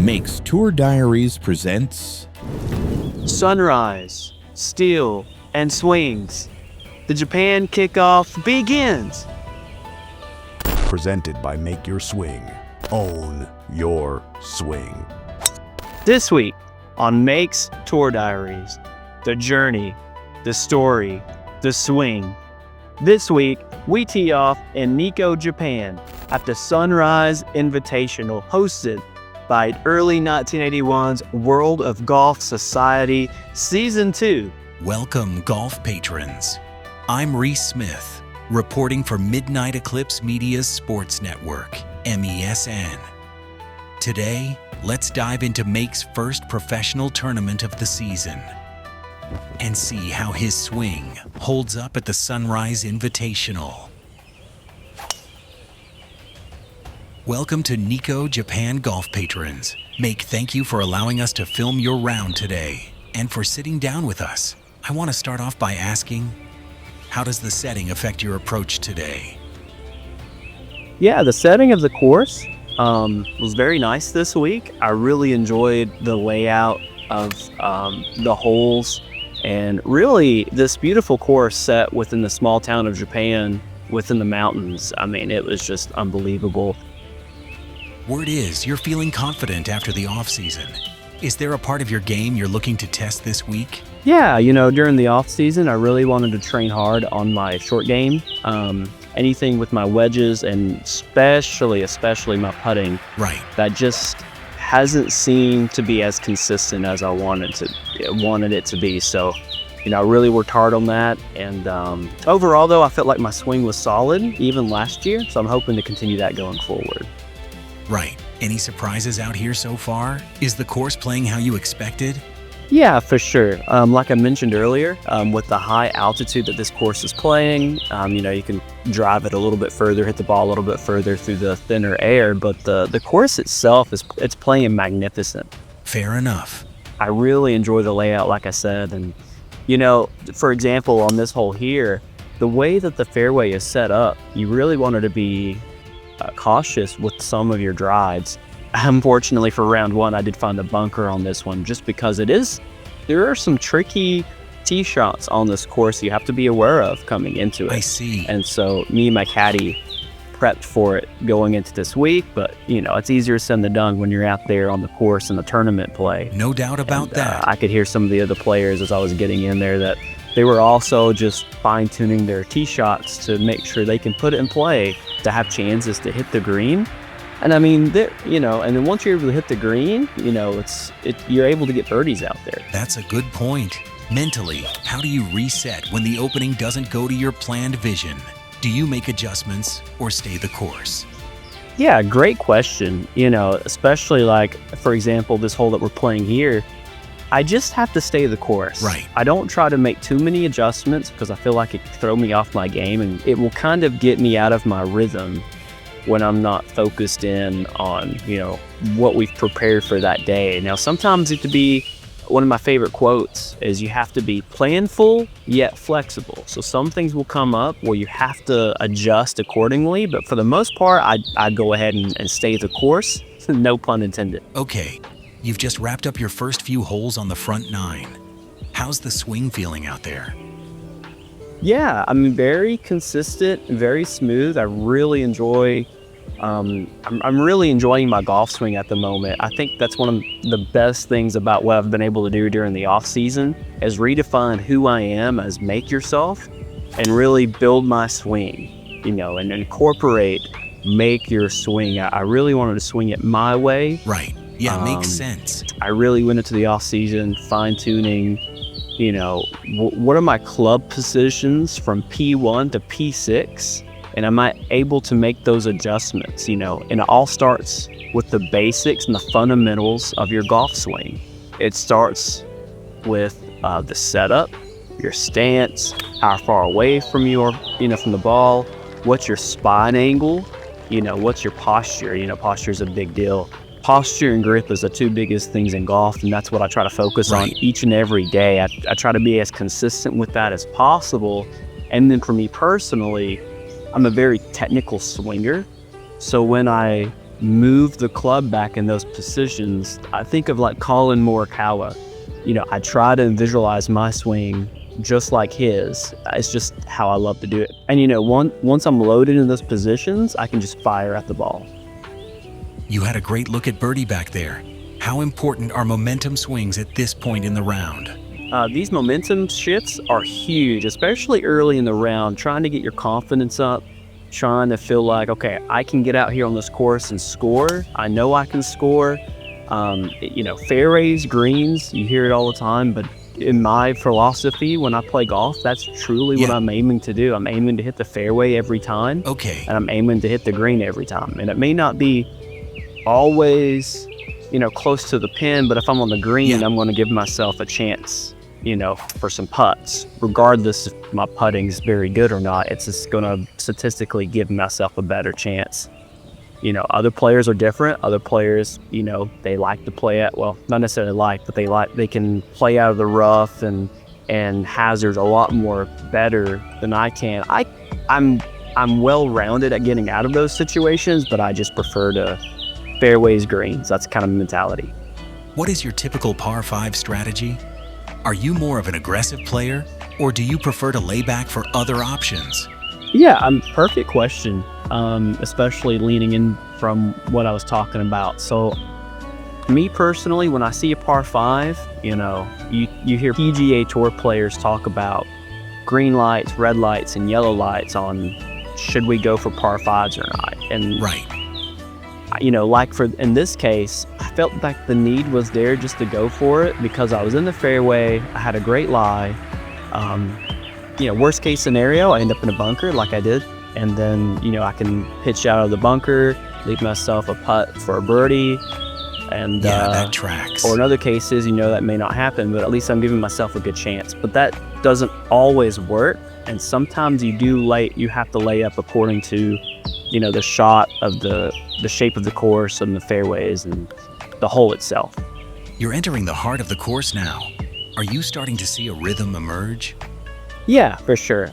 Makes Tour Diaries presents Sunrise, Steel, and Swings. The Japan Kickoff begins. Presented by Make Your Swing. Own your swing. This week on Make's Tour Diaries, the journey, the story, the swing. This week, we tee off in Nikko, Japan at the Sunrise Invitational hosted by Early1981's World of Golf Society Season 2. Welcome, golf patrons. I'm Reese Smith, reporting for MidnightEclipseMedia's sports network, MESN. Today, let's dive into Make's first professional tournament of the season and see how his swing holds up at the Sunrise Invitational. Welcome to Nikko, Japan golf patrons. Make, thank you for allowing us to film your round today and for sitting down with us. I want to start off by asking, how does the setting affect your approach today? Yeah, the setting of the course was very nice this week. I really enjoyed the layout of the holes, and really this beautiful course set within the small town of Japan, within the mountains. I mean, it was just unbelievable. Word is you're feeling confident after the off-season. Is there a part of your game you're looking to test this week? Yeah, during the off season, I really wanted to train hard on my short game. Anything with my wedges and especially my putting. Right. That just hasn't seemed to be as consistent as I wanted it to be. So, I really worked hard on that. And overall, though, I felt like my swing was solid even last year. So I'm hoping to continue that going forward. Right. Any surprises out here so far? Is the course playing how you expected? Yeah, for sure. Like I mentioned earlier, with the high altitude that this course is playing, you can drive it a little bit further, hit the ball a little bit further through the thinner air, but the course itself it's playing magnificent. Fair enough. I really enjoy the layout, like I said, and for example, on this hole here, the way that the fairway is set up, you really wanted to be cautious with some of your drives. Unfortunately for round one, I did find a bunker on this one just because there are some tricky tee shots on this course you have to be aware of coming into it. I see. And so me and my caddy prepped for it going into this week, but it's easier said than done when you're out there on the course in the tournament play. No doubt about that. I could hear some of the other players as I was getting in there that they were also just fine-tuning their tee shots to make sure they can put it in play to have chances to hit the green. And I mean, and then once you're able to hit the green, you're able to get birdies out there. That's a good point. Mentally, how do you reset when the opening doesn't go to your planned vision? Do you make adjustments or stay the course? Yeah, great question. Especially like, for example, this hole that we're playing here, I just have to stay the course. Right. I don't try to make too many adjustments because I feel like it can throw me off my game, and it will kind of get me out of my rhythm when I'm not focused in on, what we've prepared for that day. Now, sometimes it could be, one of my favorite quotes is you have to be planful yet flexible. So some things will come up where you have to adjust accordingly, but for the most part, I'd go ahead and stay the course, no pun intended. Okay, you've just wrapped up your first few holes on the front nine. How's the swing feeling out there? Yeah, I'm very consistent, very smooth. I really enjoy, I'm really enjoying my golf swing at the moment. I think that's one of the best things about what I've been able to do during the off season is redefine who I am as Make Yourself and really build my swing, and incorporate Make Your Swing. I really wanted to swing it my way. Right. Yeah, makes sense. I really went into the off season fine-tuning, what are my club positions from P1 to P6, and am I able to make those adjustments, and it all starts with the basics and the fundamentals of your golf swing. It starts with the setup, your stance, how far away from from the ball, what's your spine angle, what's your posture. Posture is a big deal. Posture and grip is the two biggest things in golf, and that's what I try to focus on each and every day. I try to be as consistent with that as possible. And then for me personally, I'm a very technical swinger. So when I move the club back in those positions, I think of like Colin Morikawa. I try to visualize my swing just like his. It's just how I love to do it. And once I'm loaded in those positions, I can just fire at the ball. You had a great look at birdie back there. How important are momentum swings at this point in the round? These momentum shifts are huge, especially early in the round, trying to get your confidence up, trying to feel like, okay, I can get out here on this course and score. I know I can score. Fairways, greens, you hear it all the time, but in my philosophy, when I play golf, that's truly what I'm aiming to do. I'm aiming to hit the fairway every time. Okay. And I'm aiming to hit the green every time. And it may not be always, close to the pin, but if I'm on the green, I'm going to give myself a chance, for some putts. Regardless if my putting is very good or not, it's just going to statistically give myself a better chance. Other players are different. Other players, they like to play at, well, not necessarily like, but they can play out of the rough and hazards a lot more better than I can. I'm well-rounded at getting out of those situations, but I just prefer to fairways, greens. That's kind of the mentality. What is your typical par 5 strategy? Are you more of an aggressive player, or do you prefer to lay back for other options? Yeah, perfect question, especially leaning in from what I was talking about. So me personally, when I see a par 5, you hear PGA Tour players talk about green lights, red lights, and yellow lights on should we go for par 5s or not. And right. In this case, I felt like the need was there just to go for it because I was in the fairway. I had a great lie. Worst case scenario, I end up in a bunker like I did. And then, I can pitch out of the bunker, leave myself a putt for a birdie. And that tracks. Or in other cases, that may not happen, but at least I'm giving myself a good chance. But that doesn't always work. And sometimes you have to lay up according to, the shot of the shape of the course and the fairways and the hole itself. You're entering the heart of the course now. Are you starting to see a rhythm emerge? Yeah, for sure.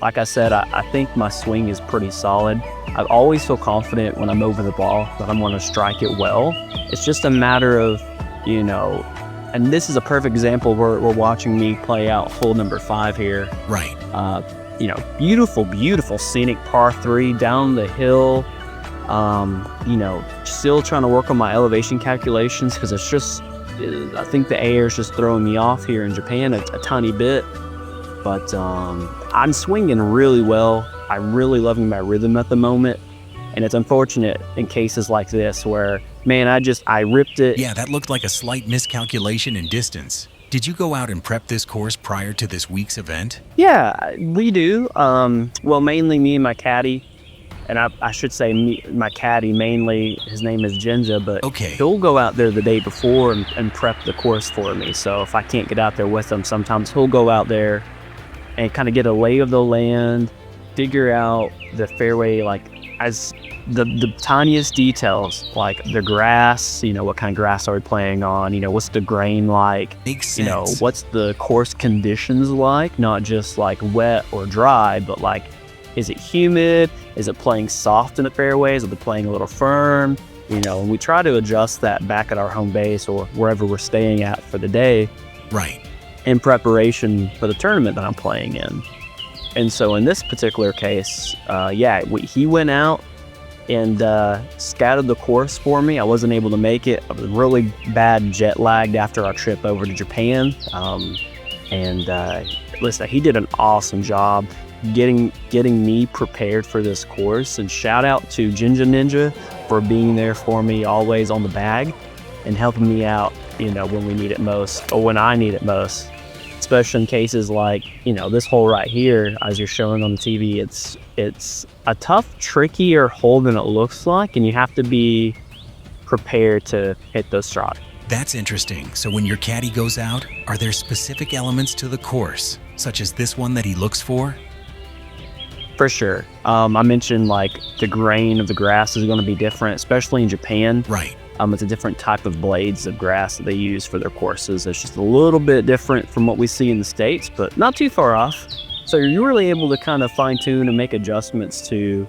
Like I said, I think my swing is pretty solid. I always feel confident when I'm over the ball that I'm going to strike it well. It's just a matter of, and this is a perfect example where we're watching me play out hole number 5 here. Right. Beautiful, beautiful scenic par 3 down the hill. Still trying to work on my elevation calculations because it's just, I think the air is just throwing me off here in Japan a tiny bit. But I'm swinging really well. I'm really loving my rhythm at the moment. And it's unfortunate in cases like this where, man, I ripped it. Yeah, that looked like a slight miscalculation in distance. Did you go out and prep this course prior to this week's event? Yeah, we do. Mainly me and my caddy. And I should say my caddy mainly, his name is Jinja, but he'll go out there the day before and prep the course for me. So if I can't get out there with him, sometimes he'll go out there and kind of get a lay of the land, figure out the fairway, like as the tiniest details, like the grass, what kind of grass are we playing on, what's the grain like, makes sense. What's the course conditions like, not just like wet or dry, but like, is it humid? Is it playing soft in the fairways? Is it playing a little firm? And we try to adjust that back at our home base or wherever we're staying at for the day. Right. In preparation for the tournament that I'm playing in. And so in this particular case, he went out and scouted the course for me. I wasn't able to make it. I was really bad jet lagged after our trip over to Japan. Listen, he did an awesome job getting me prepared for this course. And shout out to Jinja Ninja for being there for me always on the bag and helping me out, when we need it most or when I need it most. Especially in cases like, this hole right here, as you're showing on the TV, it's a tough, trickier hole than it looks like, and you have to be prepared to hit those shots. That's interesting. So when your caddy goes out, are there specific elements to the course, such as this one that he looks for? For sure. I mentioned like the grain of the grass is going to be different, especially in Japan. Right. It's a different type of blades of grass that they use for their courses. It's just a little bit different from what we see in the States, but not too far off. So you're really able to kind of fine tune and make adjustments to,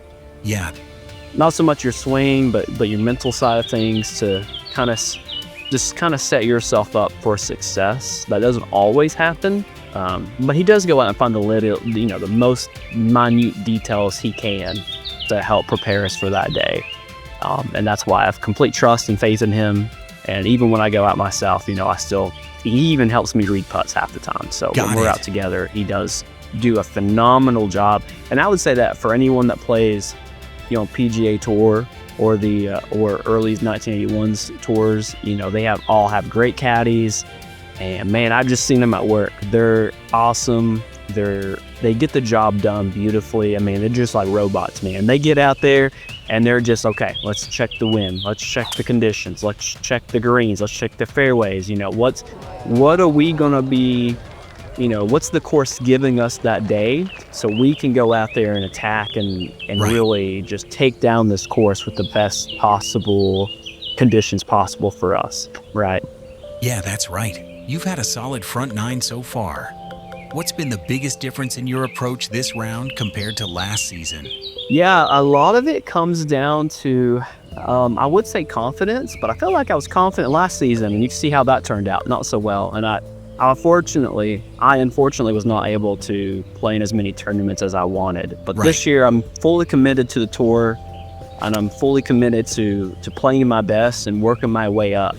not so much your swing, but your mental side of things to kind of set yourself up for success. That doesn't always happen, but he does go out and find the most minute details he can to help prepare us for that day. And that's why I have complete trust and faith in him. And even when I go out myself, he even helps me read putts half the time. So when we're out together, he does do a phenomenal job. And I would say that for anyone that plays, PGA Tour or the or early 1981's tours, they all have great caddies. And man, I've just seen them at work. They're awesome. They get the job done beautifully. I mean, they're just like robots, man. They get out there and they're just, okay, let's check the wind. Let's check the conditions. Let's check the greens. Let's check the fairways. What are we going to be, what's the course giving us that day so we can go out there and attack and really just take down this course with the best possible conditions possible for us, right? Yeah, that's right. You've had a solid front nine so far. What's been the biggest difference in your approach this round compared to last season? Yeah, a lot of it comes down to, I would say confidence, but I feel like I was confident last season, and you can see how that turned out, not so well. And I unfortunately was not able to play in as many tournaments as I wanted. But this year, I'm fully committed to the tour, and I'm fully committed to playing my best and working my way up.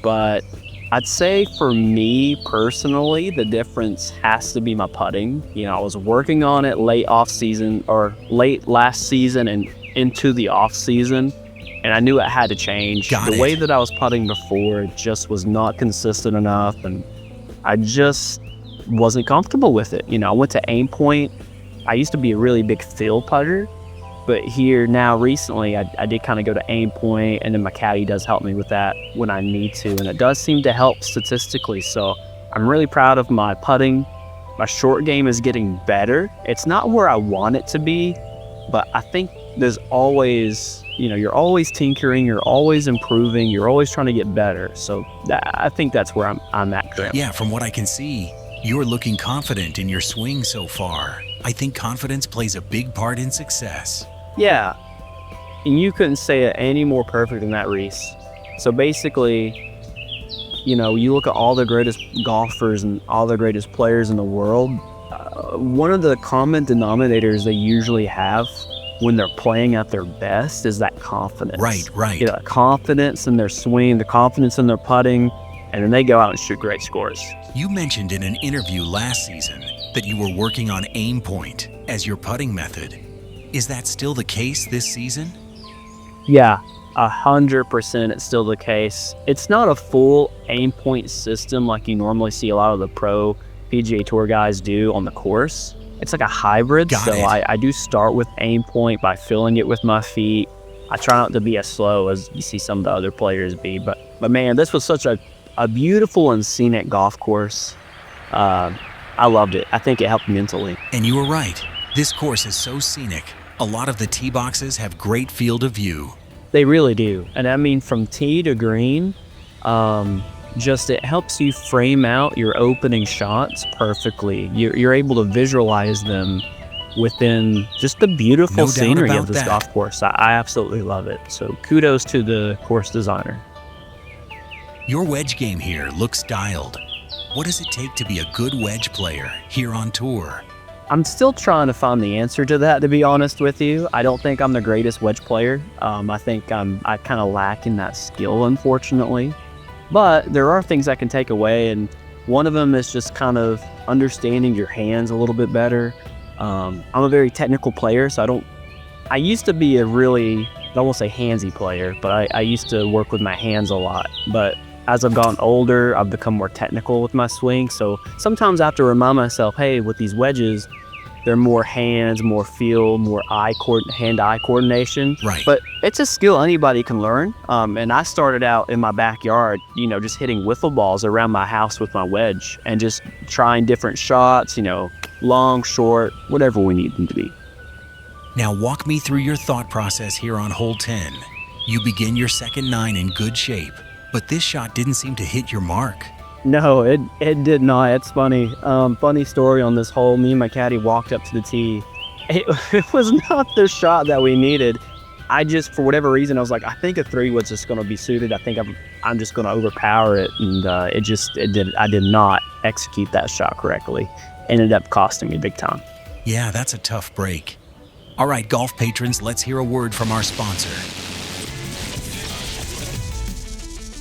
But I'd say for me personally, the difference has to be my putting. I was working on it late last season and into the off season, and I knew it had to change. The way that I was putting before just was not consistent enough, and I just wasn't comfortable with it. I went to aim point. I used to be a really big field putter, but here now recently I did kind of go to aim point, and then my caddy does help me with that when I need to, and it does seem to help statistically. So I'm really proud of my putting. My short game is getting better. It's not where I want it to be, but I think there's always, you're always tinkering, you're always improving, you're always trying to get better. So I think that's where I'm at currently. Yeah, from what I can see, you're looking confident in your swing so far. I think confidence plays a big part in success. Yeah, and you couldn't say it any more perfect than that, Reese. So basically, you look at all the greatest golfers and all the greatest players in the world, one of the common denominators they usually have when they're playing at their best is that confidence. Right. Confidence in their swing, the confidence in their putting, and then they go out and shoot great scores. You mentioned in an interview last season that you were working on aim point as your putting method. Is that still the case this season? Yeah, 100% it's still the case. It's not a full aim point system like you normally see a lot of the pro PGA Tour guys do on the course. It's like a hybrid. I do start with aim point by filling it with my feet. I try not to be as slow as you see some of the other players be, but man, this was such a beautiful and scenic golf course. I loved it. I think it helped mentally. And you were right. This course is so scenic. A lot of the tee boxes have great field of view. They really do. And I mean, from tee to green, it helps you frame out your opening shots perfectly. You're able to visualize them within just the beautiful scenery of this golf course. I absolutely love it. So kudos to the course designer. Your wedge game here looks dialed. What does it take to be a good wedge player here on tour? I'm still trying to find the answer to that, to be honest with you. I don't think I'm the greatest wedge player. I think I kind of lack in that skill, unfortunately. But there are things I can take away, and one of them is just kind of understanding your hands a little bit better. I'm a very technical player, so I used to be I won't say handsy player, but I used to work with my hands a lot. But as I've gotten older, I've become more technical with my swing. So sometimes I have to remind myself, hey, with these wedges, they're more hands, more feel, more hand-eye coordination. Right. But it's a skill anybody can learn. And I started out in my backyard, just hitting wiffle balls around my house with my wedge and just trying different shots, long, short, whatever we need them to be. Now walk me through your thought process here on hole 10. You begin your second nine in good shape, but this shot didn't seem to hit your mark. No, it did not. It's funny. Funny story on this hole. Me and my caddy walked up to the tee, it was not the shot that we needed. I just, for whatever reason, I was like, I think a 3 was just going to be suited. I think I'm just going to overpower it, and I did not execute that shot correctly. Ended up costing me big time. Yeah, that's a tough break. All right, golf patrons, let's hear a word from our sponsor.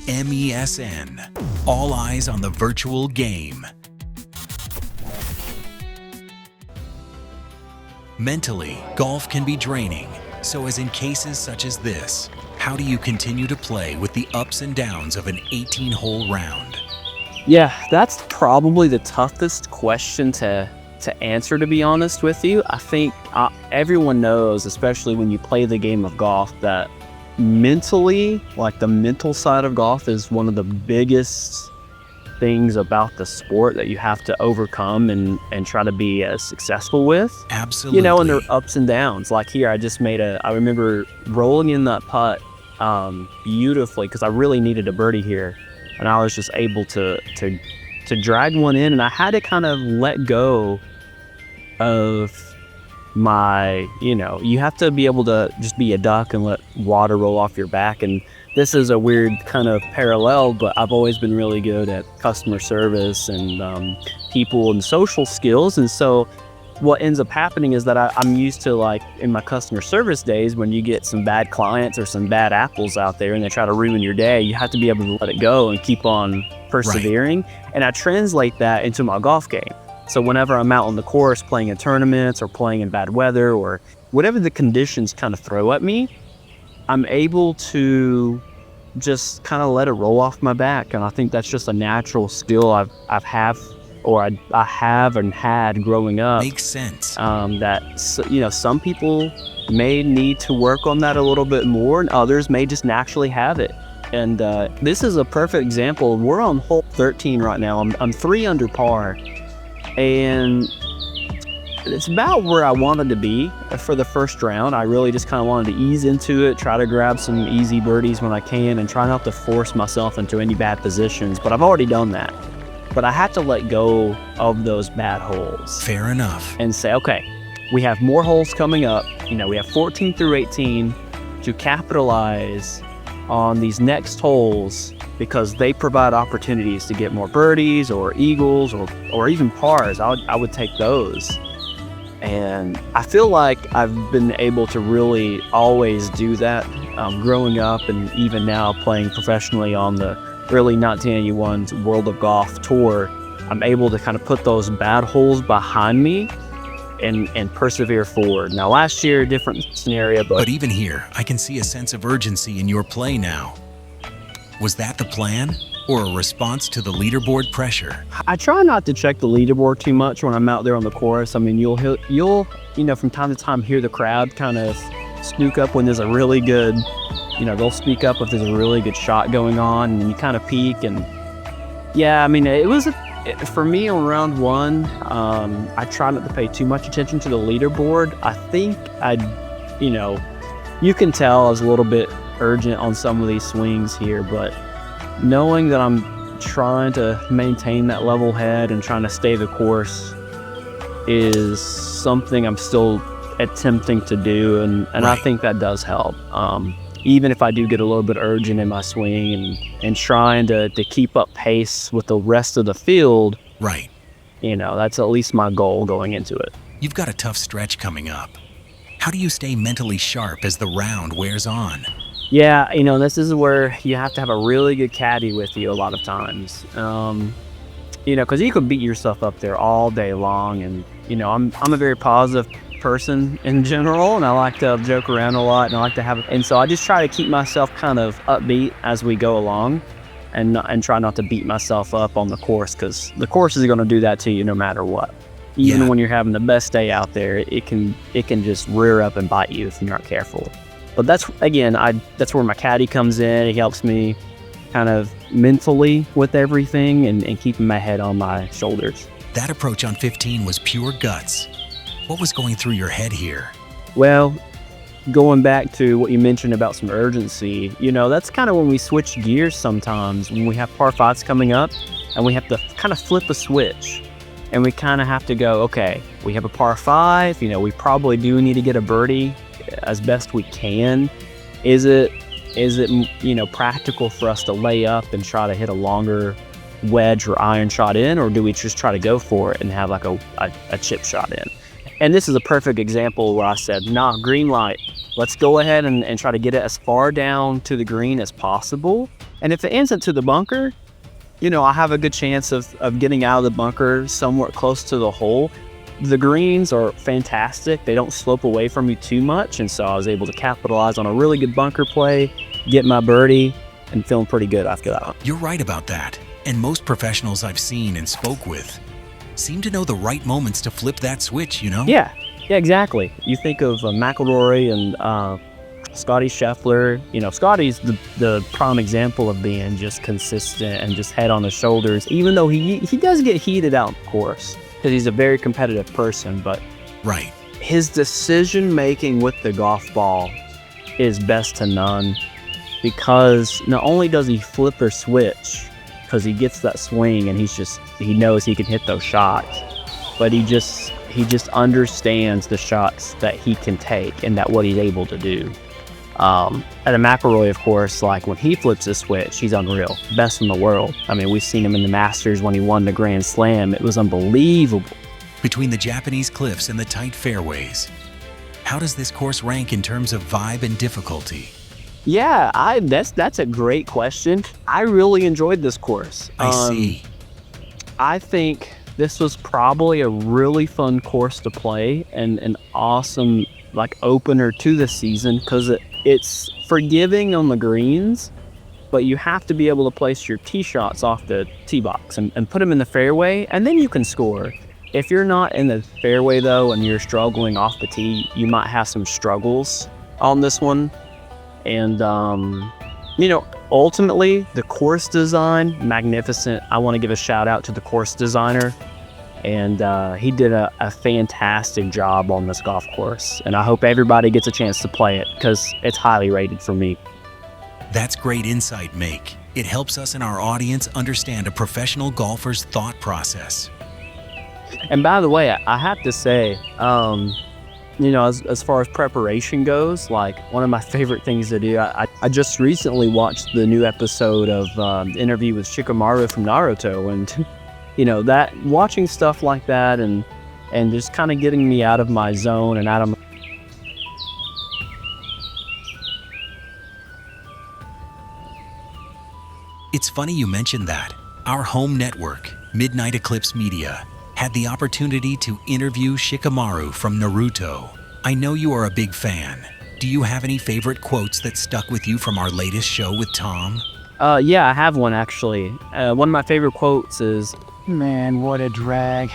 MESN. All eyes on the virtual game. Mentally, golf can be draining. So as in cases such as this, how do you continue to play with the ups and downs of an 18-hole round? Yeah, that's probably the toughest question to answer, to be honest with you. I think everyone knows, especially when you play the game of golf, that mentally, like the mental side of golf is one of the biggest things about the sport that you have to overcome and try to be successful with. Absolutely. You know, and there are ups and downs. Like here, I remember rolling in that putt beautifully because I really needed a birdie here. And I was just able to drag one in, and I had to kind of let go of my, you have to be able to just be a duck and let water roll off your back. And this is a weird kind of parallel, but I've always been really good at customer service and people and social skills. And so what ends up happening is that I'm used to, like, in my customer service days, when you get some bad clients or some bad apples out there and they try to ruin your day, you have to be able to let it go and keep on persevering. Right. And I translate that into my golf game. So whenever I'm out on the course playing in tournaments or playing in bad weather or whatever the conditions kind of throw at me, I'm able to just kind of let it roll off my back. And I think that's just a natural skill I have and had growing up. Makes sense. That, some people may need to work on that a little bit more, and others may just naturally have it. And this is a perfect example. We're on hole 13 right now. I'm 3 under par, and it's about where I wanted to be for the first round. I really just kind of wanted to ease into it, try to grab some easy birdies when I can, and try not to force myself into any bad positions. But I've already done that. But I had to let go of those bad holes. Fair enough. And say, okay, we have more holes coming up. We have 14 through 18 to capitalize on these next holes because they provide opportunities to get more birdies or eagles or even pars. I would take those. And I feel like I've been able to really always do that growing up, and even now playing professionally on the Early1981's World of Golf Tour. I'm able to kind of put those bad holes behind me and persevere forward. Now, last year, different scenario, but even here, I can see a sense of urgency in your play now. Was that the plan, or a response to the leaderboard pressure? I try not to check the leaderboard too much when I'm out there on the course. I mean, you'll from time to time hear the crowd kind of snook up when there's a really good, they'll speak up if there's a really good shot going on, and you kind of peek. And yeah, I mean, for me on round 1, I try not to pay too much attention to the leaderboard. I think you can tell I was a little bit urgent on some of these swings here, but knowing that I'm trying to maintain that level head and trying to stay the course is something I'm still attempting to do, and right. I think that does help. Even if I do get a little bit urgent in my swing and trying to keep up pace with the rest of the field, right? That's at least my goal going into it. You've got a tough stretch coming up. How do you stay mentally sharp as the round wears on? Yeah, this is where you have to have a really good caddy with you a lot of times. Because you could beat yourself up there all day long, and I'm a very positive person in general, and I like to joke around a lot, and so I just try to keep myself kind of upbeat as we go along, and try not to beat myself up on the course, because the course is going to do that to you no matter what. Even when you're having the best day out there, it can just rear up and bite you if you're not careful. But that's where my caddy comes in. He helps me kind of mentally with everything and keeping my head on my shoulders. That approach on 15 was pure guts. What was going through your head here? Well, going back to what you mentioned about some urgency, that's kind of when we switch gears sometimes, when we have par 5s coming up and we have to kind of flip a switch. and we kind of have to go, okay, we have a par 5, we probably do need to get a birdie as best we can. Is it practical for us to lay up and try to hit a longer wedge or iron shot in, or do we just try to go for it and have like a chip shot in? And this is a perfect example where I said, nah, green light. Let's go ahead and try to get it as far down to the green as possible. And if it ends into the bunker, I have a good chance of getting out of the bunker somewhat close to the hole. The greens are fantastic. They don't slope away from you too much. And so I was able to capitalize on a really good bunker play, get my birdie, and feeling pretty good after that. You're right about that. And most professionals I've seen and spoke with seem to know the right moments to flip that switch, Yeah, exactly. You think of McIlroy and Scotty Scheffler. Scotty's the prime example of being just consistent and just head on the shoulders, even though he does get heated out, of course, because he's a very competitive person. But right, his decision making with the golf ball is best to none, because not only does he flip or switch, because he gets that swing and he knows he can hit those shots, but he just understands the shots that he can take and that what he's able to do. And a McIlroy, of course, like when he flips a switch, he's unreal, best in the world. I mean, we've seen him in the Masters when he won the Grand Slam. It was unbelievable. Between the Japanese cliffs and the tight fairways, how does this course rank in terms of vibe and difficulty? Yeah, that's a great question. I really enjoyed this course. I see. I think this was probably a really fun course to play and an awesome opener to the season, because it's forgiving on the greens, but you have to be able to place your tee shots off the tee box and put them in the fairway, and then you can score. If you're not in the fairway though and you're struggling off the tee, you might have some struggles on this one. And ultimately the course design, magnificent. I want to give a shout out to the course designer, and he did a fantastic job on this golf course, and I hope everybody gets a chance to play it because it's highly rated for me. That's great insight, Make. It helps us and our audience understand a professional golfer's thought process. And by the way, I have to say, as far as preparation goes, one of my favorite things to do, I just recently watched the new episode of the interview with Shikamaru from Naruto, and that watching stuff like that and just kind of getting me out of my zone and out of my... It's funny you mentioned that. Our home network, Midnight Eclipse Media, had the opportunity to interview Shikamaru from Naruto. I know you are a big fan. Do you have any favorite quotes that stuck with you from our latest show with Tom? Yeah, I have one actually. One of my favorite quotes is, "Man, what a drag."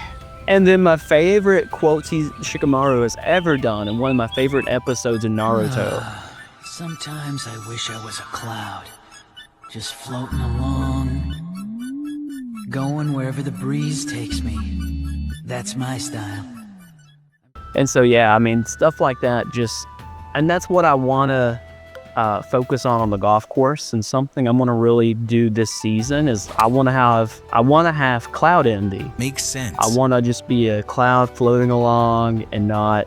And then my favorite quotes Shikamaru has ever done, and one of my favorite episodes in Naruto. Sometimes I wish I was a cloud, just floating along, going wherever the breeze takes me. That's my style. And so, yeah, I mean, stuff like that and that's what I want to focus on the golf course, and something I'm going to really do this season is I want to have cloud envy. Makes sense. I want to just be a cloud floating along and not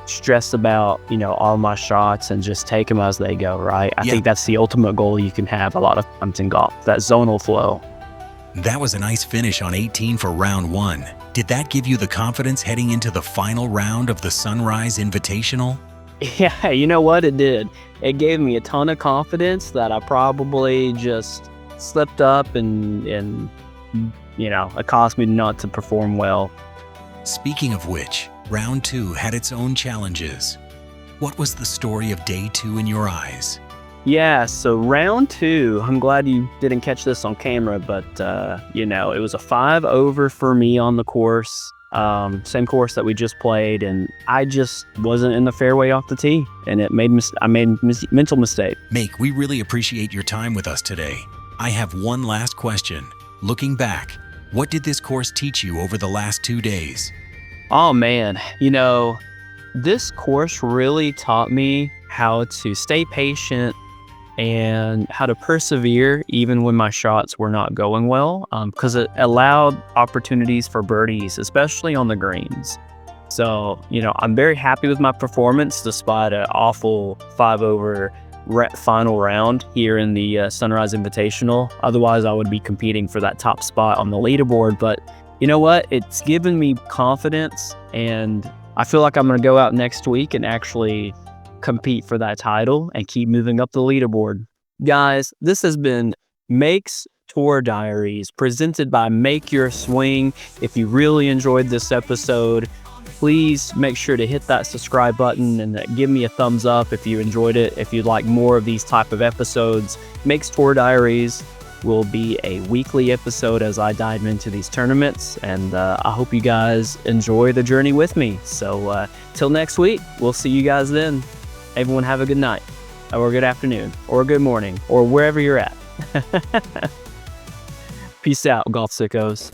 stress about, all my shots and just take them as they go, right? I think that's the ultimate goal you can have a lot of times in golf, that zonal flow. That was a nice finish on 18 for round 1. Did that give you the confidence heading into the final round of the Sunrise Invitational? Yeah, you know what? It did. It gave me a ton of confidence that I probably just slipped up and it caused me not to perform well. Speaking of which, round 2 had its own challenges. What was the story of day 2 in your eyes? Yeah, so round 2, I'm glad you didn't catch this on camera, but, it was a 5 over for me on the course, same course that we just played, and I just wasn't in the fairway off the tee, and I made mental mistake. Make, we really appreciate your time with us today. I have one last question. Looking back, what did this course teach you over the last 2 days? Oh man, this course really taught me how to stay patient and how to persevere even when my shots were not going well, because it allowed opportunities for birdies, especially on the greens. So, I'm very happy with my performance despite an awful 5-over final round here in the Sunrise Invitational. Otherwise, I would be competing for that top spot on the leaderboard. But you know what? It's given me confidence, and I feel like I'm going to go out next week and actually compete for that title and keep moving up the leaderboard. Guys, this has been Make's Tour Diaries presented by Make Your Swing. If you really enjoyed this episode, please make sure to hit that subscribe button and give me a thumbs up if you enjoyed it. If you'd like more of these type of episodes, Make's Tour Diaries will be a weekly episode as I dive into these tournaments, and I hope you guys enjoy the journey with me. So till next week, we'll see you guys then. Everyone have a good night, or a good afternoon, or a good morning, or wherever you're at. Peace out, golf sickos.